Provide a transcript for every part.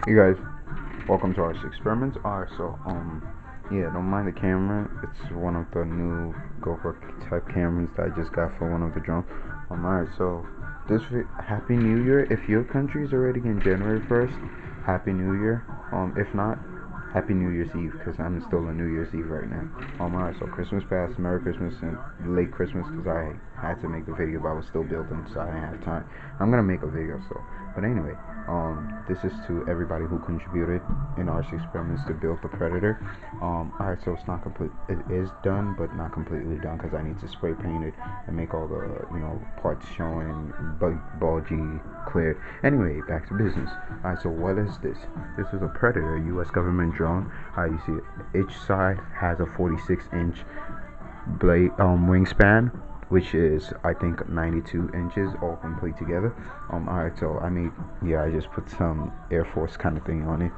Hey guys, welcome to our experiments. Alright, so yeah, don't mind the camera. It's one of the new GoPro type cameras that I just got for one of the drones. Alright, so Happy New Year. If your country is already in January 1st, Happy New Year. If not, Happy New Year's Eve, because I'm still on New Year's Eve right now. Alright, so Christmas past, Merry Christmas, and late Christmas, because I had to make the video, but I was still building, so I didn't have time. I'm gonna make a video, so. But anyway, this is to everybody who contributed in our experiments to build the Predator. Alright, so it's not complete. It is done, but not completely done, because I need to spray paint it and make all the, parts showing bulgy, clear. Anyway, back to business. Alright, so what is this? This is a Predator, U.S. government drone. You see it. Each side has a 46-inch blade wingspan, which is I think 92 inches all complete together. Alright, so I just put some Air Force kind of thing on it.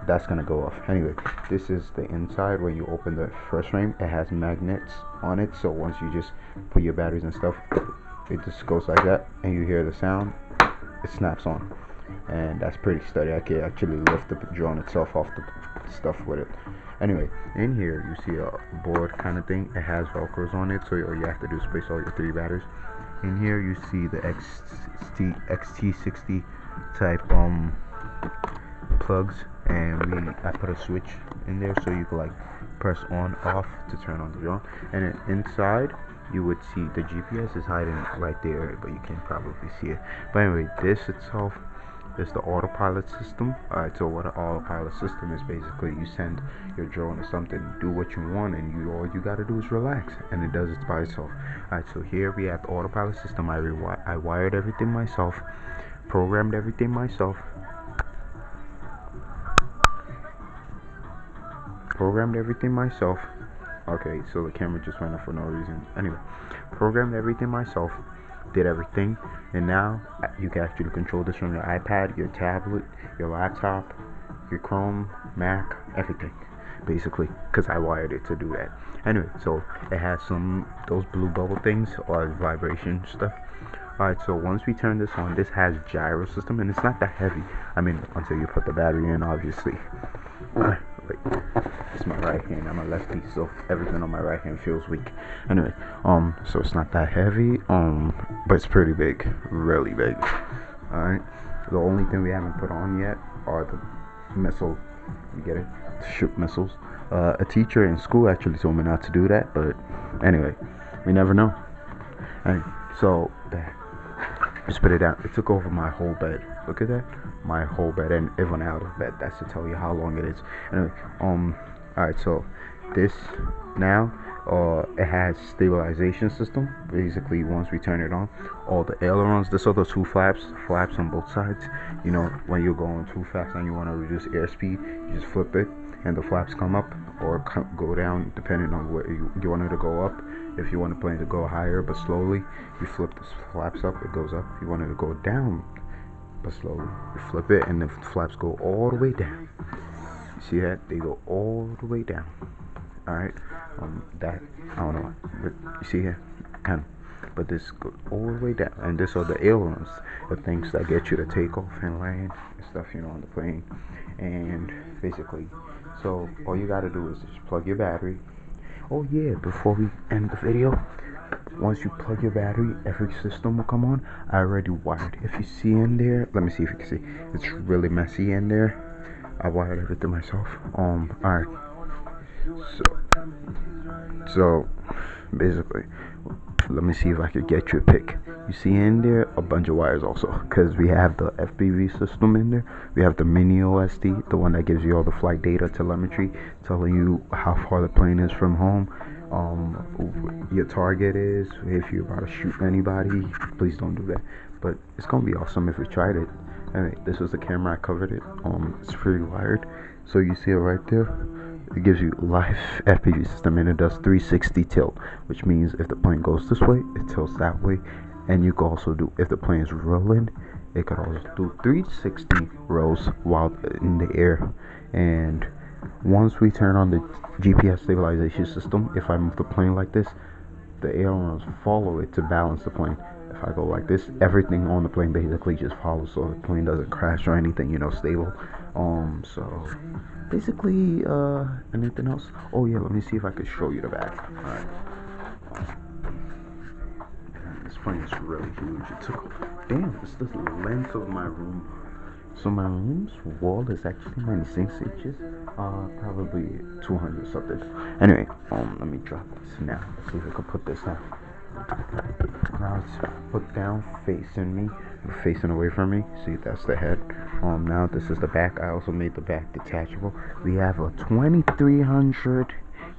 That's gonna go off. Anyway, this is the inside. When you open the first frame, it has magnets on it, so once you just put your batteries and stuff, it just goes like that, and you hear the sound, it snaps on. And that's pretty sturdy. I can actually lift the drone itself off the stuff with it. Anyway, in here you see a board kind of thing. It has velcros on it, so all you have to do is place all your 3 batteries. In here you see the XT60 type plugs, and I put a switch in there so you can like press on off to turn on the drone. And then inside you would see the GPS is hiding right there, but you can't probably see it. But anyway, this itself is the autopilot system. Alright, so what an autopilot system is, basically you send your drone or something, do what you want, and all you gotta do is relax, and it does it by itself. Alright, so here we have the autopilot system. I wired everything myself, programmed everything myself, Okay, so the camera just went off for no reason. Anyway, programmed everything myself, did everything, and now you can actually control this from your iPad, your tablet, your laptop, your Chrome, Mac, everything, basically, because I wired it to do that. Anyway, so it has those blue bubble things or vibration stuff. Alright, so once we turn this on, this has gyro system, and it's not that heavy. Until you put the battery in, obviously. Wait, it's my right hand. I'm a lefty, so everything on my right hand feels weak. Anyway, so it's not that heavy, but it's pretty big, really big. Alright, the only thing we haven't put on yet are the missile. You get it? To shoot missiles. A teacher in school actually told me not to do that, but anyway, we never know. Anyway, so just put it down. It took over my whole bed. Look at that, my whole bed, and it went out of bed. That's to tell you how long it is. Anyway, alright, so this now, it has stabilization system. Basically, once we turn it on, all the ailerons, this are the 2 flaps on both sides. When you're going too fast and you want to reduce airspeed, you just flip it, and the flaps come up or go down, depending on where you want it to go up. If you want the plane to go higher but slowly, you flip the flaps up, it goes up. If you want it to go down but slowly, you flip it, and the flaps go all the way down. See that? They go all the way down. Alright, that, I don't know, but you see here, kind of, but this goes all the way down, and this are the ailerons, the things that get you to take off and land and stuff, on the plane. And basically, so all you gotta do is just plug your battery. Oh yeah, before we end the video, once you plug your battery, every system will come on. I already wired. If you see in there, let me see if you can see. It's really messy in there. I wired everything myself. Alright. So basically, let me see if I could get you a pic. You see in there a bunch of wires also, because we have the FPV system in there. We have the mini OSD, the one that gives you all the flight data telemetry, telling you how far the plane is from home, your target is, if you're about to shoot anybody. Please don't do that, but it's gonna be awesome if we tried it. Anyway, this was the camera. I covered it. It's pretty wired, so you see it right there. It gives you live FPV system, and it does 360 tilt, which means if the plane goes this way, it tilts that way. And you can also do, if the plane is rolling, it could also do 360 rolls while in the air. And once we turn on the GPS stabilization system, if I move the plane like this, the ailerons follow it to balance the plane. if I go like this, everything on the plane basically just follows, so the plane doesn't crash or anything, you know, stable. So basically, anything else? Oh yeah, let me see if I can show you the back. All right. This plane is really huge. It took, damn, it's the length of my room. So my room's wall is actually 96 inches, probably 200 something. Anyway, let me drop this now. Let's see if I can put this down. Now it's put down, facing me, facing away from me. See, that's the head. Now this is the back. I also made the back detachable. We have a 2300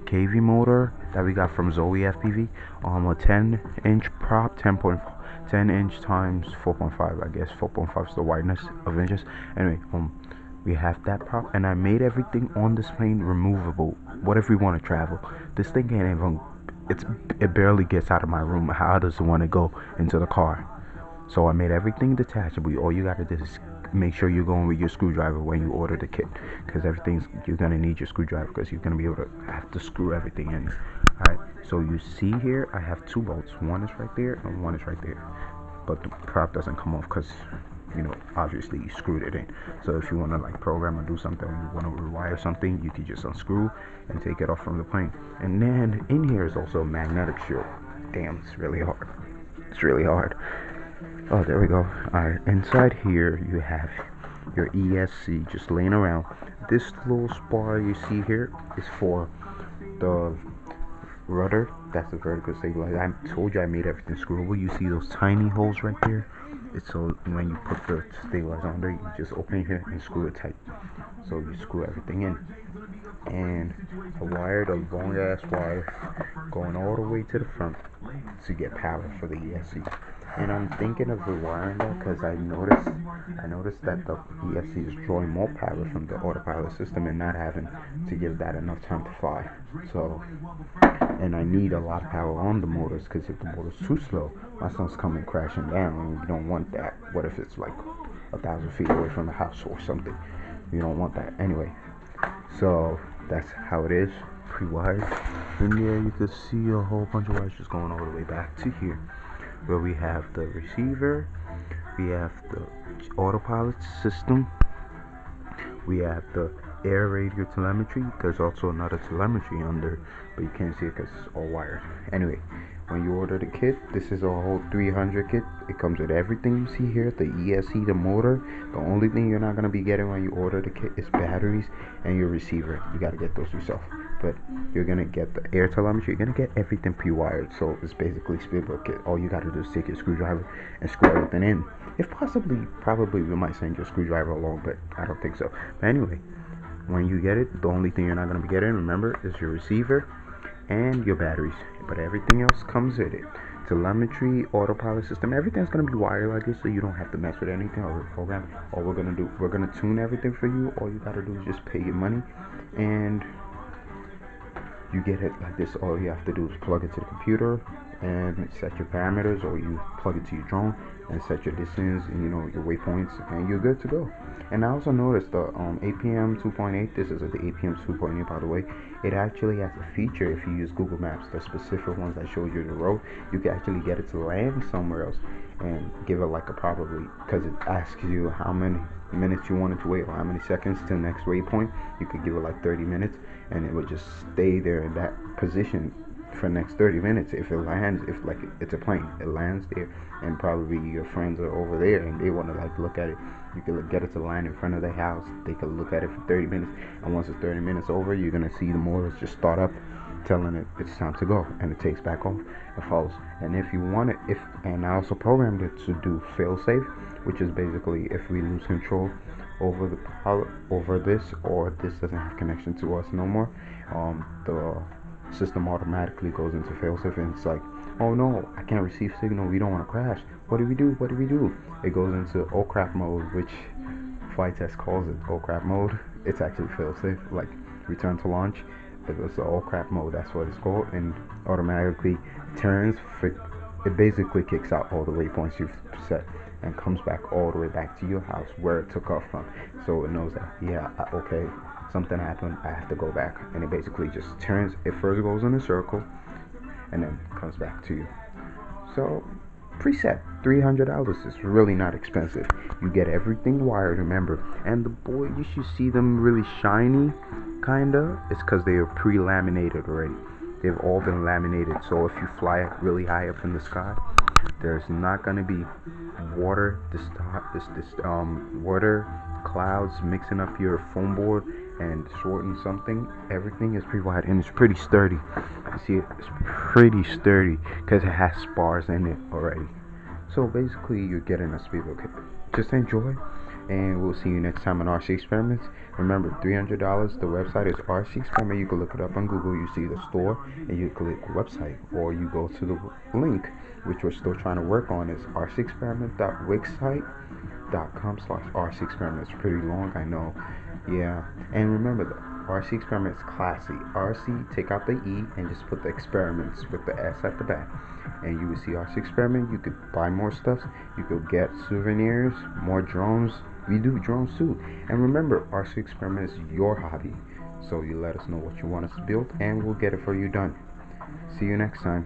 kV motor that we got from Zoe FPV. A 10-inch prop, 10 inch times 4.5. I guess 4.5 is the wideness of inches. Anyway, we have that prop, and I made everything on this plane removable. What if we want to travel? This thing can't even. It barely gets out of my room. How does it want to go into the car? So I made everything detachable. All you gotta do is make sure you're going with your screwdriver when you order the kit, because you're gonna need your screwdriver, because you're gonna be able to have to screw everything in. Alright, so you see here I have two bolts. One is right there and one is right there, but the prop doesn't come off because, you know, obviously you screwed it in. So if you want to like program or do something, or you want to rewire something, you can just unscrew and take it off from the plane. And then in here is also a magnetic shield. Damn, it's really hard. It's really hard. Oh, there we go. Alright, inside here you have your ESC just laying around. This little spar you see here is for the rudder. That's the vertical stabilizer. I told you I made everything screwable. You see those tiny holes right there? It's so when you put the stabilizer on there, you just open it here and screw it tight. So you screw everything in. And I wired a long ass wire going all the way to the front to get power for the ESC. And I'm thinking of rewiring that because I noticed that the ESC is drawing more power from the autopilot system and not having to give that enough time to fly. So, and I need a lot of power on the motors, because if the motor's too slow, my son's coming crashing down, and you don't want that. What if it's like 1,000 feet away from the house or something? You don't want that anyway. So that's how it is, pre-wired. And yeah, you can see a whole bunch of wires just going all the way back to here, where we have the receiver, we have the autopilot system, we have the air radio telemetry. There's also another telemetry under, but you can't see it because it's all wired. Anyway, when you order the kit, this is a whole 300 kit. It comes with everything you see here, the ESC, the motor. The only thing you're not going to be getting when you order the kit is batteries and your receiver. You got to get those yourself. But you're going to get the air telemetry. You're going to get everything pre-wired. So it's basically Spielberg kit. All you got to do is take your screwdriver and screw everything in. If probably we might send your screwdriver along, but I don't think so. But anyway, when you get it, the only thing you're not going to be getting, remember, is your receiver and your batteries. But everything else comes with it. Telemetry, autopilot system, everything's going to be wired like this, so you don't have to mess with anything or program. All we're going to do, we're going to tune everything for you. All you got to do is just pay your money and you get it like this. All you have to do is plug it to the computer and set your parameters, or you plug it to your drone and set your distance and, you know, your waypoints, and you're good to go. And I also noticed the APM 2.8. This is the APM 2.8, by the way. It actually has a feature, if you use Google Maps, the specific ones that show you the road, you can actually get it to land somewhere else and give it like a probably, because it asks you how many minutes you want it to wait, or how many seconds to the next waypoint. You could give it like 30 minutes and it would just stay there in that position for the next 30 minutes. If it lands, if like it's a plane, it lands there, and probably your friends are over there and they want to like look at it, you can get it to land in front of their house. They can look at it for 30 minutes, and once the 30 minutes over, you're gonna see the motors just start up, telling it it's time to go, and it takes back off and follows. And if you want it, and I also programmed it to do Failsafe, which is basically if we lose control over the pilot, over this, or this doesn't have connection to us no more, the system automatically goes into Failsafe, and it's like, oh no, I can't receive signal, we don't want to crash. What do we do? It goes into oh crap mode, which flight test calls it oh crap mode. It's actually Failsafe, like return to launch. It goes to oh crap mode, that's what it's called, and automatically turns. It basically kicks out all the waypoints you've set and comes back all the way back to your house where it took off from. So it knows that, yeah, okay, something happened, I have to go back. And it basically just turns. It first goes in a circle and then comes back to you. So preset, $300. It's really not expensive. You get everything wired, remember. And the boy, you should see them really shiny, kinda. It's because they are pre-laminated already. They've all been laminated, so if you fly really high up in the sky, there's not gonna be water, water clouds mixing up your foam board and shorten something. Everything is pre-wired and it's pretty sturdy. You see, it's pretty sturdy because it has spars in it already. So basically, you're getting a speedboat kit. Just enjoy, and we'll see you next time on RC Experiments. Remember, $300. The website is RC Experiment. You can look it up on Google. You see the store, and you click website, or you go to the link, which we're still trying to work on. Is rcexperiment.wixsite.com/RC Experiment. It's pretty long, I know. Yeah, and remember the RC Experiment is classy. RC, take out the E and just put the experiments with the S at the back, and you will see RC Experiment. You could buy more stuff. You could get souvenirs, more drones. We do drones too. And remember, RC Experiment is your hobby. So you let us know what you want us to build, and we'll get it for you done. See you next time.